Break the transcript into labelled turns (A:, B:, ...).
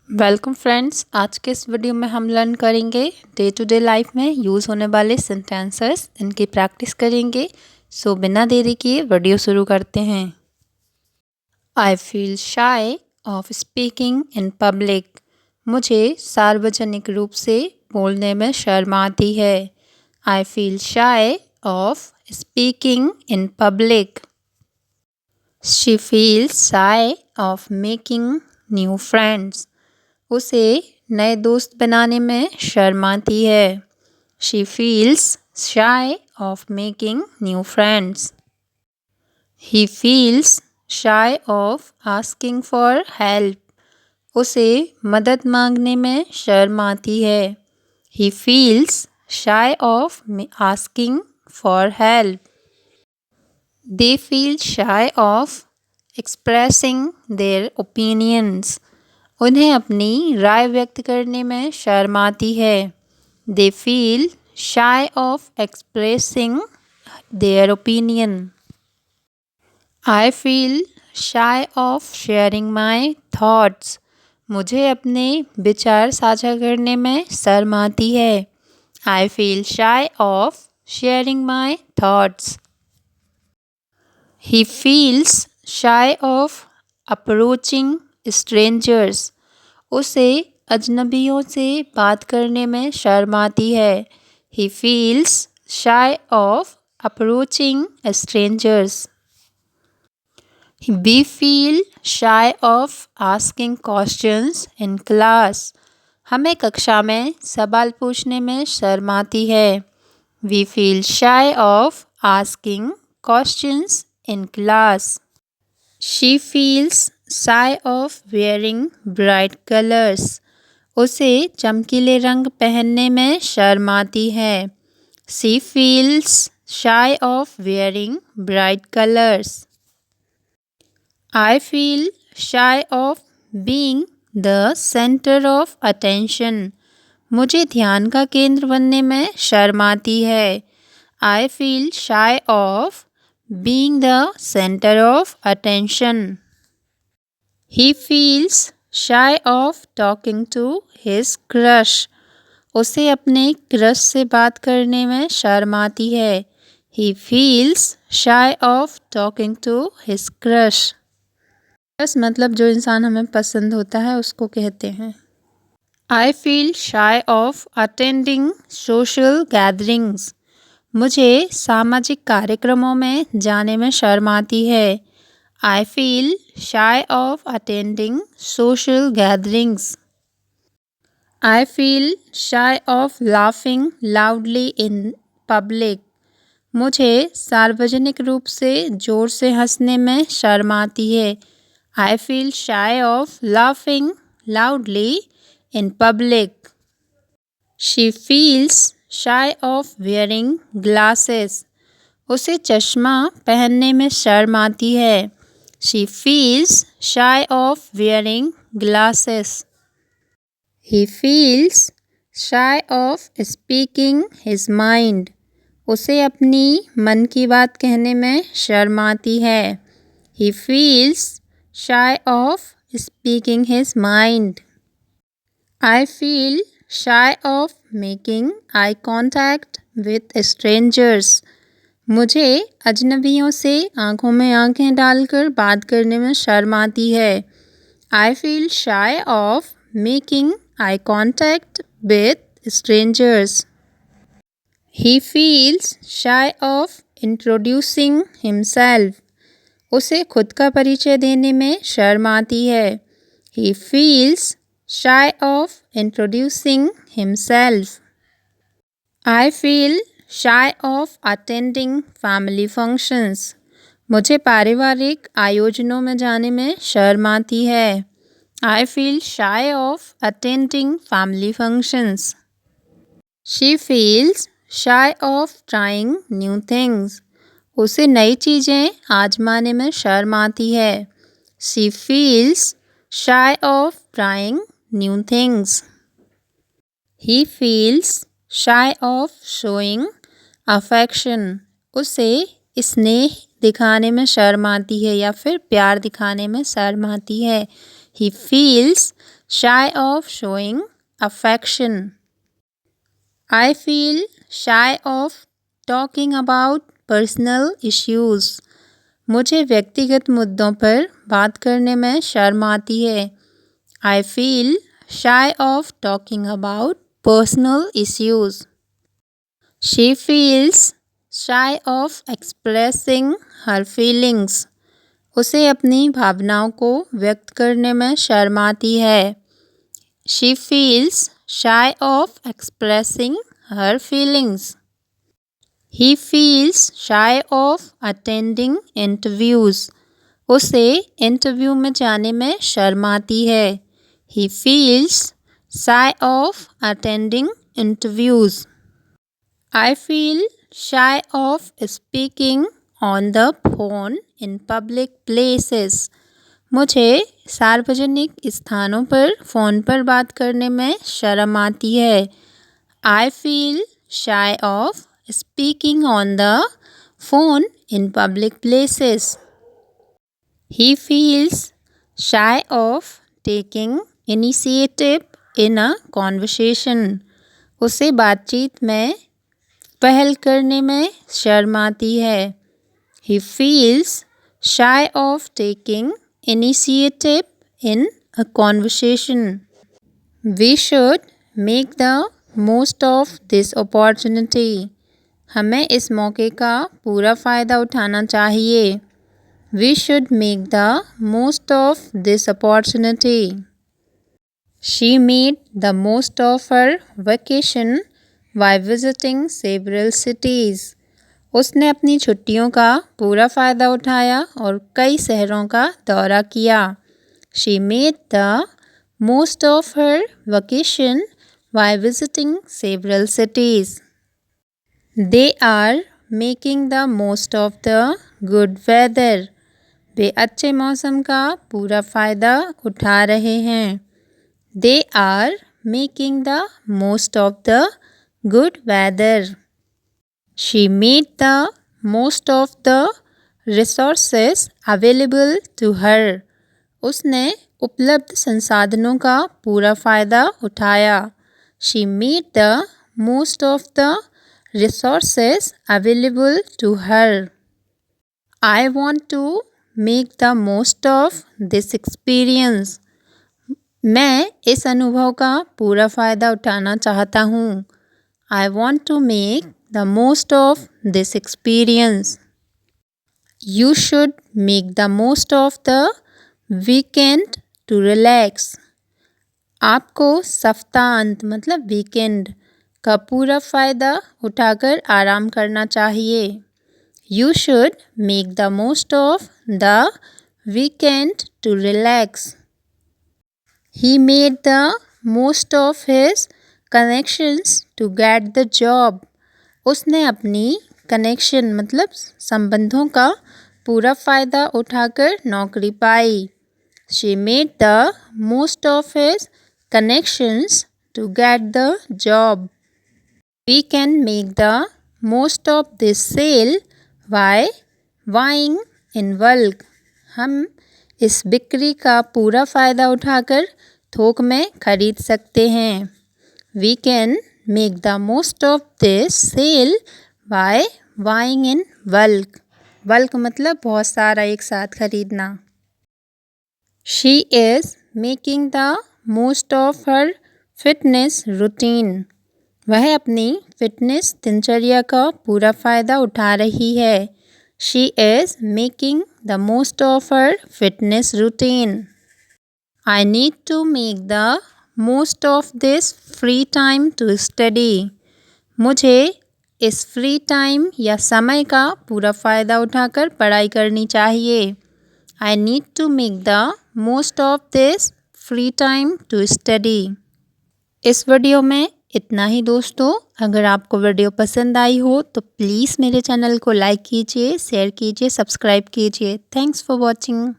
A: Welcome friends. आज के इस वीडियो में हम लर्न करेंगे डे टू डे लाइफ में यूज़ होने वाले सेंटेंसेस, इनकी प्रैक्टिस करेंगे। सो बिना देरी किए वीडियो शुरू करते हैं। आई feel shy of speaking in public. मुझे सार्वजनिक रूप से बोलने में शर्म आती है। I feel shy of speaking in public. She feels shy of making new friends. उसे नए दोस्त बनाने में शर्म आती है। She feels shy of making new friends. He feels shy of asking for help. उसे मदद मांगने में शर्म आती है। He feels shy of asking for help. They feel shy of expressing their opinions. उन्हें अपनी राय व्यक्त करने में शर्म आती है। They feel shy of expressing their opinion. I feel shy of sharing my thoughts. मुझे अपने विचार साझा करने में शर्म आती है। I feel shy of sharing my thoughts. He feels shy of approaching strangers. उसे अजनबियों से बात करने में शर्म आती है। He feels shy of approaching strangers. We feel shy of asking questions in class. हमें कक्षा में सवाल पूछने में शर्म आती है। We feel shy of asking questions in class. She feels shy of wearing bright colors. उसे चमकीले रंग पहनने में शर्म आती है। She feels shy of wearing bright colors. I feel shy of being the center of attention. मुझे ध्यान का केंद्र बनने में शर्म आती है। I feel shy of being the center of attention. He feels shy of talking to his crush. उसे अपने क्रश से बात करने में शर्म आती है। He feels shy of talking to his crush. Crush मतलब जो इंसान हमें पसंद होता है उसको कहते हैं। I feel shy of attending social gatherings. मुझे सामाजिक कार्यक्रमों में जाने में शर्म आती है। I feel shy of attending social gatherings. I feel shy of laughing loudly in public. मुझे सार्वजनिक रूप से ज़ोर से हंसने में शर्म आती है। I feel shy of laughing loudly in public. She feels shy of wearing glasses. उसे चश्मा पहनने में शर्म आती है। She feels shy of wearing glasses. He feels shy of speaking his mind. उसे अपनी मन की बात कहने में शर्म आती है। He feels shy of speaking his mind. I feel shy of making eye contact with strangers. मुझे अजनबियों से आंखों में आंखें डालकर बात करने में शर्म आती है। I feel shy of making eye contact with strangers. He feels shy of introducing himself. उसे खुद का परिचय देने में शर्म आती है। He feels shy of introducing himself. I feel shy of attending family functions. मुझे पारिवारिक आयोजनों में जाने में शर्म आती है। I feel shy of attending family functions. She feels shy of trying new things. उसे नई चीज़ें आजमाने में शर्म आती है। She feels shy of trying new things. He feels shy of showing affection. उसे स्नेह दिखाने में शर्म आती है या फिर प्यार दिखाने में शर्म आती है। He feels shy of showing affection. I feel shy of talking about personal issues. मुझे व्यक्तिगत मुद्दों पर बात करने में शर्म आती है. I feel shy of talking about personal issues. She feels shy of expressing her feelings. उसे अपनी भावनाओं को व्यक्त करने में शर्म आती है. She feels shy of expressing her feelings. He feels shy of attending interviews. उसे इंटरव्यू में जाने में शर्म आती है. He feels shy of attending interviews. I feel shy of speaking on the phone in public places. मुझे सार्वजनिक स्थानों पर फ़ोन पर बात करने में शर्म आती है. I feel shy of speaking on the phone in public places. He feels shy of taking initiative in a conversation. उसे बातचीत में पहल करने में शर्म आती है. He feels shy of taking initiative in a conversation. We should make the most of this opportunity. हमें इस मौके का पूरा फ़ायदा उठाना चाहिए. We should make the most of this opportunity. She made the most of her vacation by visiting several cities. उसने अपनी छुट्टियों का पूरा फ़ायदा उठाया और कई शहरों का दौरा किया. She made the most of her vacation by visiting several cities. They are making the most of the good weather. वे अच्छे मौसम का पूरा फ़ायदा उठा रहे हैं. They are making the most of the good weather. She made the most of the resources available to her. उसने उपलब्ध संसाधनों का पूरा फ़ायदा उठाया. She made the most of the resources available to her. I want to make the most of this experience. मैं इस अनुभव का पूरा फ़ायदा उठाना चाहता हूँ. I want to make the most of this experience. You should make the most of the weekend to relax. आपको सप्ताहांत मतलब वीकेंड का पूरा फ़ायदा उठाकर आराम करना चाहिए. You should make the most of the weekend to relax. He made the most of his connections to get the job. उसने अपनी कनेक्शन मतलब संबंधों का पूरा फ़ायदा उठाकर नौकरी पाई. She made the most of his connections to get the job. We can make the most of this sale by buying in bulk. हम इस बिक्री का पूरा फ़ायदा उठाकर थोक में खरीद सकते हैं. We can make the most of this sale by buying in bulk. Bulk मतलब बहुत सारा एक साथ खरीदना. She is making the most of her fitness routine. वह अपनी फिटनेस दिनचर्या का पूरा फ़ायदा उठा रही है. She is making the most of her fitness routine. I need to make the most of this free time to study. मुझे इस फ्री टाइम या समय का पूरा फ़ायदा उठाकर पढ़ाई करनी चाहिए. I need to make the most of this free time to study. इस वीडियो में इतना ही दोस्तों. अगर आपको वीडियो पसंद आई हो तो प्लीज़ मेरे चैनल को लाइक कीजिए, शेयर कीजिए, सब्सक्राइब कीजिए. Thanks for watching.